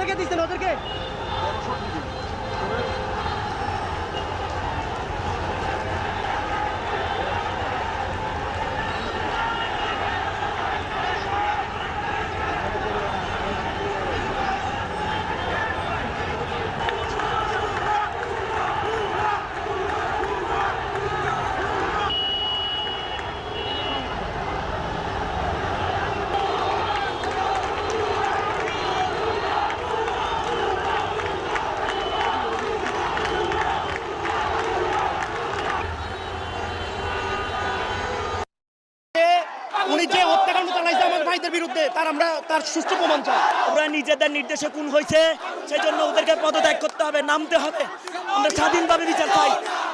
থেকে দিচ্ছেন ওদেরকে? উনি যে হত্যাকাণ্ড চালাইছে আমাদের ভাইদের বিরুদ্ধে তার সুষ্ঠু প্রমাণ চাই। ওরা নিজেদের নির্দেশে খুন হয়েছে, সেই জন্য ওদেরকে পদত্যাগ করতে হবে, নামতে হবে। আমরা স্বাধীনভাবে বিচার চাই,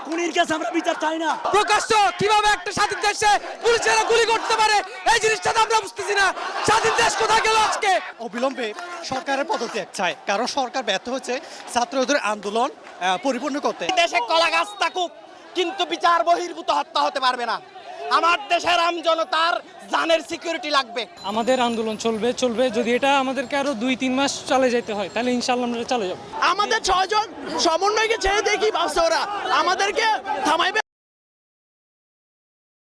খুনির কাছে আমরা বিচার চাই না। প্রকাশ্য কিভাবে একটা স্বাধীন দেশে পুলিশেরা গুলি করতে পারে, এই জিনিসটা তো আমরা বুঝতেছি না। স্বাধীন দেশ কোথায় গেল আজকে? অবিলম্বে সরকারের পদত্যাগ চায়, কারণ সরকার ব্যর্থ হচ্ছে ছাত্রদের আন্দোলন পরিপূর্ণ করতে। দেশে কলা গাছ থাকুক, কিন্তু বিচার বহির্ভূত হত্যা হতে পারবে না। আমার দেশের আমজনতার জানের সিকিউরিটি লাগবে। আমাদের আন্দোলন চলবে যদি এটা আমাদেরকে আরো 2-3 মাস চলে যেতে হয়, তাহলে ইনশাআল্লাহ আমরা চলে যাব। আমাদের 6 জন সমন্বয়কে ছেড়ে দেখি ভাবছে ওরা আমাদেরকে থামাইবে।